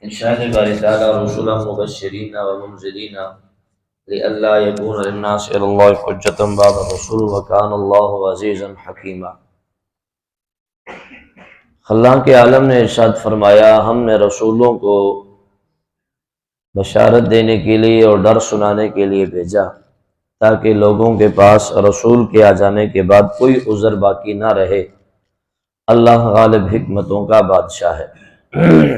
انشاء باری تعالی رسولا مبشرین و منذرین لئلا یکون للناس علی اللہ حجۃ بعد الرسول وکان اللہ عزیزا حکیما۔ خلاق عالم نے ارشاد فرمایا، ہم نے رسولوں کو بشارت دینے کے لیے اور ڈر سنانے کے لیے بھیجا تاکہ لوگوں کے پاس رسول کے آ جانے کے بعد کوئی عذر باقی نہ رہے۔ اللہ غالب حکمتوں کا بادشاہ ہے۔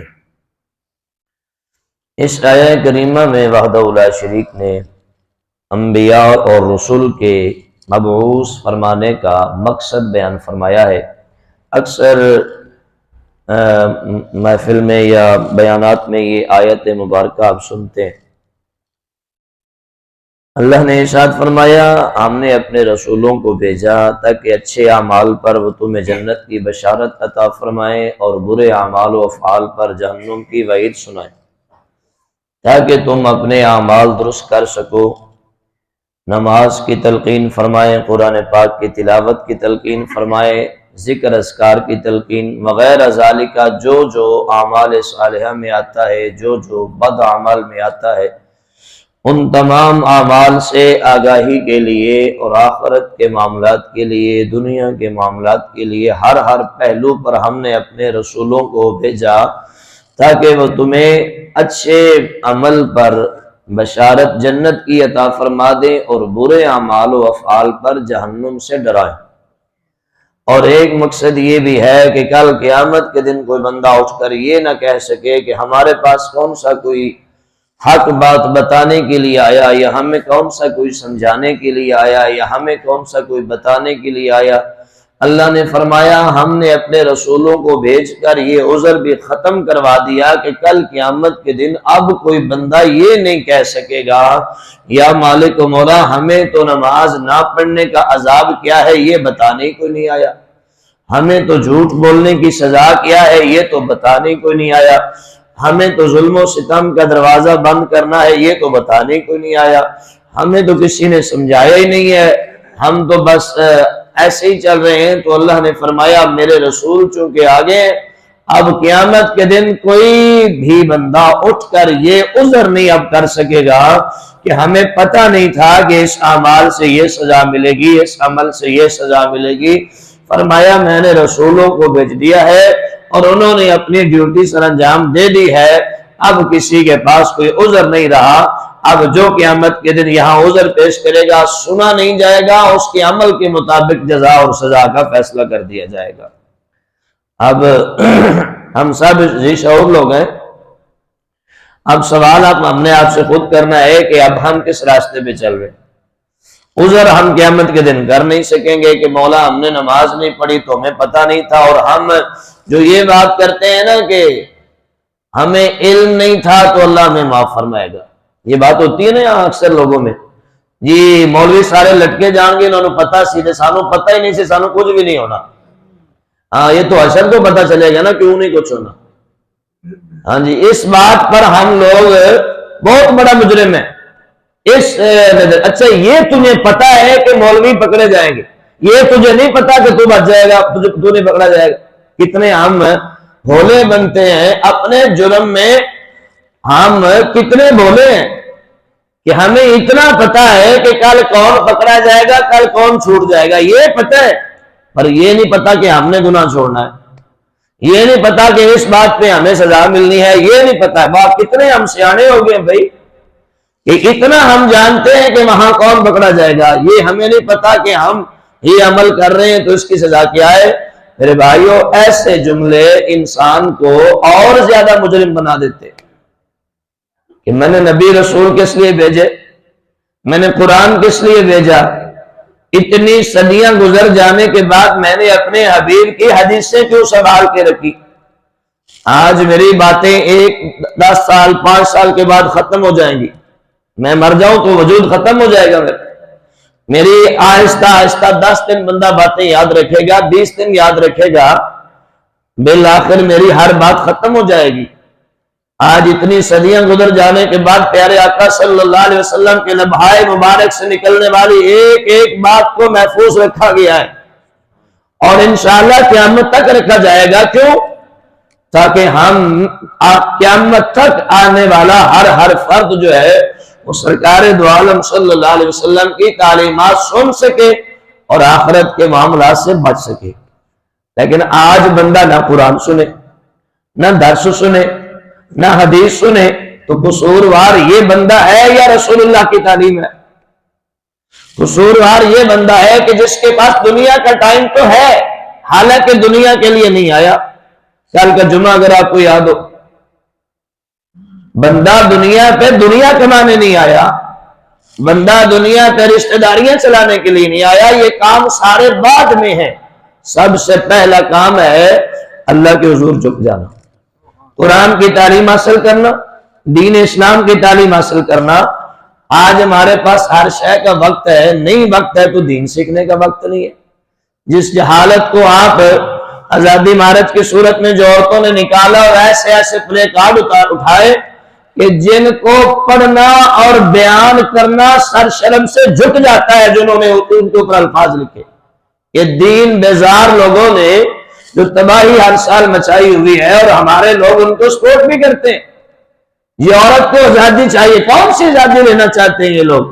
اس آیہ کریمہ میں وحدہ لا شریک نے انبیاء اور رسول کے مبعوث فرمانے کا مقصد بیان فرمایا ہے۔ اکثر محفل میں یا بیانات میں یہ آیت مبارکہ آپ سنتے ہیں۔ اللہ نے ارشاد فرمایا، ہم نے اپنے رسولوں کو بھیجا تاکہ اچھے اعمال پر وہ تمہیں جنت کی بشارت عطا فرمائیں اور برے اعمال و افعال پر جہنم کی وعید سنائیں تاکہ تم اپنے اعمال درست کر سکو۔ نماز کی تلقین فرمائیں، قرآن پاک کی تلاوت کی تلقین فرمائیں، ذکر اذکار کی تلقین وغیرہ ذالک، جو اعمال صالحہ میں آتا ہے، جو بد اعمال میں آتا ہے، ان تمام اعمال سے آگاہی کے لیے اور آخرت کے معاملات کے لیے، دنیا کے معاملات کے لیے ہر پہلو پر ہم نے اپنے رسولوں کو بھیجا تاکہ وہ تمہیں اچھے عمل پر بشارت جنت کی عطا فرما دیں اور برے اعمال و افعال پر جہنم سے ڈرائیں۔ اور ایک مقصد یہ بھی ہے کہ کل قیامت کے دن کوئی بندہ اٹھ کر یہ نہ کہہ سکے کہ ہمارے پاس کون سا کوئی حق بات بتانے کے لیے آیا، یا ہمیں کون سا کوئی سمجھانے کے لیے آیا، یا ہمیں کون سا کوئی بتانے کے لیے آیا۔ اللہ نے فرمایا، ہم نے اپنے رسولوں کو بھیج کر یہ عذر بھی ختم کروا دیا کہ کل قیامت کے دن اب کوئی بندہ یہ نہیں کہہ سکے گا یا مالک و مولا ہمیں تو نماز نہ پڑھنے کا عذاب کیا ہے یہ بتانے کو نہیں آیا، ہمیں تو جھوٹ بولنے کی سزا کیا ہے یہ تو بتانے کو نہیں آیا، ہمیں تو ظلم و ستم کا دروازہ بند کرنا ہے یہ تو بتانے کو نہیں آیا، ہمیں تو کسی نے سمجھایا ہی نہیں ہے، ہم تو بس ایسے ہی چل رہے ہیں۔ تو اللہ نے فرمایا، میرے رسول چونکہ آگے، اب قیامت کے دن کوئی بھی بندہ اٹھ کر یہ عذر نہیں اب کر سکے گا کہ ہمیں پتہ نہیں تھا کہ اس اعمال سے یہ سزا ملے گی، اس عمل سے یہ سزا ملے گی۔ فرمایا، میں نے رسولوں کو بھیج دیا ہے اور انہوں نے اپنی ڈیوٹی سر انجام دے دی ہے، اب کسی کے پاس کوئی عذر نہیں رہا۔ اب جو قیامت کے دن یہاں عذر پیش کرے گا سنا نہیں جائے گا، اس کے عمل کے مطابق جزا اور سزا کا فیصلہ کر دیا جائے گا۔ اب ہم سب ذی شعور لوگ ہیں، اب سوال ہم نے آپ سے خود کرنا ہے کہ اب ہم کس راستے پہ چل رہے ہیں۔ عذر ہم قیامت کے دن کر نہیں سکیں گے کہ مولا ہم نے نماز نہیں پڑھی تو ہمیں پتہ نہیں تھا، اور ہم جو یہ بات کرتے ہیں نا کہ ہمیں علم نہیں تھا تو اللہ ہمیں معاف فرمائے گا، یہ بات ہوتی ہے نا یہاں اکثر لوگوں میں، جی مولوی سارے لٹکے جان گے، انہوں نے پتہ سیدھے سانوں پتہ ہی نہیں سے سانوں کچھ بھی نہیں ہونا۔ ہاں یہ تو حشر کو پتہ چلے گا نا کیوں نہیں کچھ ہونا۔ ہاں جی، اس بات پر ہم لوگ بہت بڑا مجرم ہے اس نظر۔ اچھا یہ تمہیں پتہ ہے کہ مولوی پکڑے جائیں گے، یہ تجھے نہیں پتا کہ تو بچ جائے گا، تو نہیں پکڑا جائے گا۔ کتنے ہم بھولے بنتے ہیں اپنے جرم میں، ہم کتنے بھولے ہیں کہ ہمیں اتنا پتا ہے کہ کل کون پکڑا جائے گا، کل کون چھوٹ جائے گا، یہ پتہ ہے، پر یہ نہیں پتا کہ ہم نے گناہ چھوڑنا ہے، یہ نہیں پتا کہ اس بات پہ ہمیں سزا ملنی ہے، یہ نہیں پتا۔ بات کتنے ہم سیانے ہو گئے بھائی کہ اتنا ہم جانتے ہیں کہ وہاں کون پکڑا جائے گا، یہ ہمیں نہیں پتا کہ ہم یہ عمل کر رہے ہیں تو اس کی سزا کیا ہے۔ میرے بھائیو، ایسے جملے انسان کو اور زیادہ مجرم بنا دیتے کہ میں نے نبی رسول کس لیے بھیجے، میں نے قرآن کس لیے بھیجا، اتنی صدیاں گزر جانے کے بعد میں نے اپنے حبیب کی حدیثیں کیوں سنبھال کے رکھی۔ آج میری باتیں 10 سال 5 سال کے بعد ختم ہو جائیں گی، میں مر جاؤں تو وجود ختم ہو جائے گا، میری آہستہ آہستہ 10 دن بندہ باتیں یاد رکھے گا، 20 دن یاد رکھے گا، بالآخر میری ہر بات ختم ہو جائے گی۔ آج اتنی صدیاں گزر جانے کے بعد پیارے آقا صلی اللہ علیہ وسلم کے لبھائے مبارک سے نکلنے والی ایک ایک بات کو محفوظ رکھا گیا ہے اور انشاءاللہ قیامت تک رکھا جائے گا۔ کیوں؟ تاکہ ہم قیامت تک آنے والا ہر فرد جو ہے وہ سرکار دو عالم صلی اللہ علیہ وسلم کی تعلیمات سن سکے اور آخرت کے معاملات سے بچ سکے۔ لیکن آج بندہ نہ قرآن سنے، نہ درس سنے، نہ حدیث سنے، تو قصوروار یہ بندہ ہے یا رسول اللہ کی تعلیم ہے؟ قصوروار یہ بندہ ہے کہ جس کے پاس دنیا کا ٹائم تو ہے، حالانکہ دنیا کے لیے نہیں آیا۔ کل کا جمعہ اگر آپ کو یاد ہو، بندہ دنیا پہ دنیا کمانے نہیں آیا، بندہ دنیا پہ رشتہ داریاں چلانے کے لیے نہیں آیا، یہ کام سارے بعد میں ہے۔ سب سے پہلا کام ہے اللہ کے حضور جھک جانا، قرآن کی تعلیم حاصل کرنا، دین اسلام کی تعلیم حاصل کرنا۔ آج ہمارے پاس ہر شے کا وقت ہے، نہیں وقت ہے تو دین سیکھنے کا وقت نہیں ہے۔ جس جہالت کو آپ آزادی مارچ کی صورت میں جو عورتوں نے نکالا اور ایسے ایسے پلے کارڈ اٹھائے کہ جن کو پڑھنا اور بیان کرنا سر شرم سے جھک جاتا ہے، جنہوں نے ان کے اوپر الفاظ لکھے، یہ دین بیزار لوگوں نے جو تباہی ہر سال مچائی ہوئی ہے، اور ہمارے لوگ ان کو سپورٹ بھی کرتے ہیں۔ یہ عورت کو آزادی چاہیے، کون سی آزادی لینا چاہتے ہیں یہ لوگ؟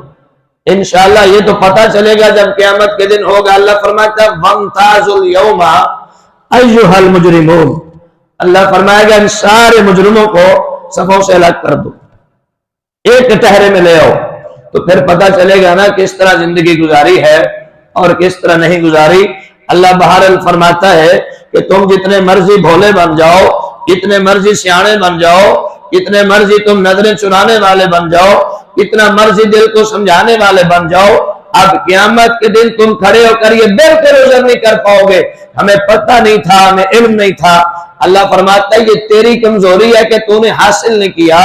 انشاءاللہ یہ تو پتہ چلے گا جب قیامت کے دن ہوگا۔ اللہ فرماتا ہے وَامْتَازُوا الْيَوْمَ أَيُّهَا الْمُجْرِمُونَ، اللہ فرمائے گا ان سارے مجرموں کو صفوں سے الگ کر دو، ایک کٹہرے میں لے آؤ، تو پھر پتہ چلے گا نا کس طرح زندگی گزاری ہے اور کس طرح نہیں گزاری۔ اللہ بہرحال فرماتا ہے کہ تم جتنے مرضی بھولے بن جاؤ، جتنے مرضی سیانے بن جاؤ، جتنے مرضی تم نظریں چرانے والے بن جاؤ، جتنا مرضی دل کو سمجھانے والے بن جاؤ، اب قیامت کے دن تم کھڑے ہو کر یہ بالکل عذر نہیں کر پاؤ گے ہمیں پتہ نہیں تھا، ہمیں علم نہیں تھا۔ اللہ فرماتا ہے یہ تیری کمزوری ہے کہ تو نے حاصل نہیں کیا،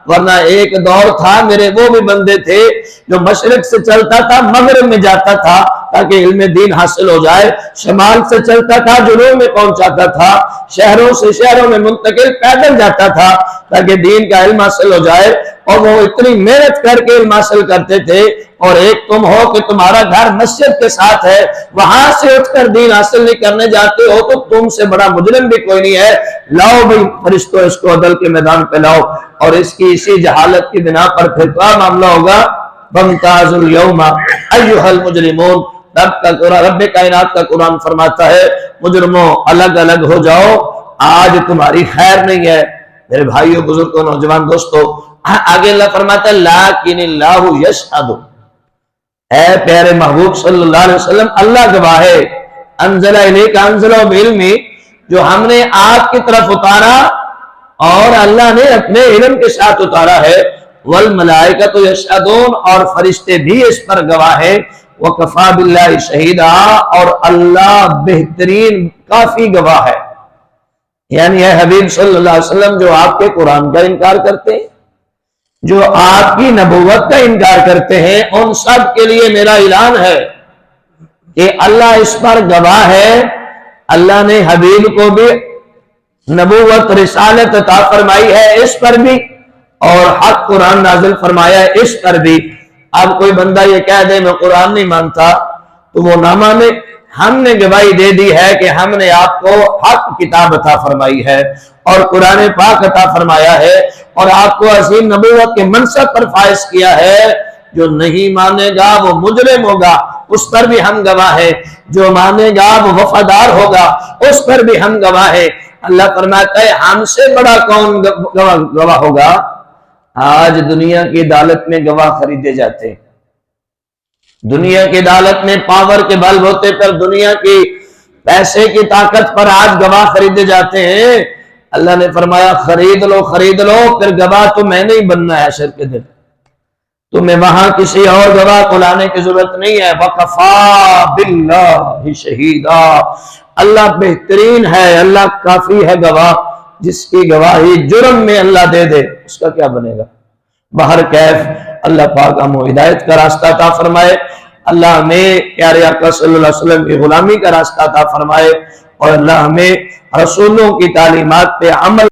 ورنہ ایک دور تھا میرے وہ بھی بندے تھے جو مشرق سے چلتا تھا مغرب میں جاتا تھا تاکہ علم دین حاصل ہو جائے، شمال سے چلتا تھا جنوب میں پہنچاتا تھا، شہروں سے شہروں میں منتقل پیدل جاتا تھا تاکہ دین کا علم حاصل ہو جائے، اور وہ اتنی محنت کر کے علم حاصل کرتے تھے۔ اور ایک تم ہو کہ تمہارا گھر مسجد کے ساتھ ہے، وہاں سے اٹھ کر دین حاصل نہیں کرنے جاتے ہو تو تم سے بڑا مجرم بھی کوئی نہیں ہے۔ لاؤ بھائی فرشتوں اس کو عدل کے میدان پہ لاؤ، اور اس کی اسی جہالت کی بنا پر پھر کیا معاملہ ہوگا؟ وَامْتَازُوا الْيَوْمَ أَيُّهَا الْمُجْرِمُونَ۔ رب کائنات کا قرآن فرماتا ہے مجرموں الگ الگ ہو جاؤ، آج تمہاری خیر نہیں ہے۔ میرے بھائیوں بزرگوں نوجوان دوستو، آگے اللہ فرماتا ہے لیکن اللہ یشہد، اے پیارے محبوب صلی اللہ علیہ وسلم اللہ گواہ ہے، انزل الیک انزل بعلم، جو ہم نے آپ کی طرف اتارا اور اللہ نے اپنے علم کے ساتھ اتارا ہے، والملائکۃ یشہدون، اور فرشتے بھی اس پر گواہ ہیں، وکفی باللہ شہیدا، اور اللہ بہترین کافی گواہ ہے۔ یعنی اے حبیب صلی اللہ علیہ وسلم جو آپ کے قرآن کا انکار کرتے ہیں، جو آپ کی نبوت کا انکار کرتے ہیں، ان سب کے لیے میرا اعلان ہے کہ اللہ اس پر گواہ ہے۔ اللہ نے حبیب کو بھی نبوت رسالت عطا فرمائی ہے اس پر بھی، اور حق قرآن نازل فرمایا ہے اس پر بھی۔ اب کوئی بندہ یہ کہہ دے میں قرآن نہیں مانتا تو وہ نہ مانے، ہم نے گواہی دے دی ہے کہ ہم نے آپ کو حق کتاب عطا فرمائی ہے اور قرآن پاک عطا فرمایا ہے، اور آپ کو عظیم نبوت کے منصب پر فائز کیا ہے۔ جو نہیں مانے گا وہ مجرم ہوگا، اس پر بھی ہم گواہ ہیں، جو مانے گا وہ وفادار ہوگا، اس پر بھی ہم گواہ ہیں۔ اللہ فرماتا ہے ہم سے بڑا کون گواہ ہوگا؟ آج دنیا کی عدالت میں گواہ خریدے جاتے ہیں، دنیا کی عدالت میں پاور کے بل ہوتے پر، دنیا کی پیسے کی طاقت پر آج گواہ خریدے جاتے ہیں۔ اللہ نے فرمایا خرید لو خرید لو، پھر گواہ تو میں نہیں بننا ہے حشر کے دن، تمہیں وہاں کسی اور گواہ کو لانے کی ضرورت نہیں ہے۔ وَكَفَى بِاللَّهِ شَهِيدًا، اللہ بہترین ہے، اللہ کافی ہے گواہ۔ جس کی گواہی جرم میں اللہ دے دے اس کا کیا بنے گا؟ بہر کیف اللہ پاک ہم ہدایت کا راستہ عطا فرمائے، اللہ ہمیں پیارے آقا صلی اللہ علیہ وسلم کی غلامی کا راستہ عطا فرمائے، اور اللہ ہمیں رسولوں کی تعلیمات پہ عمل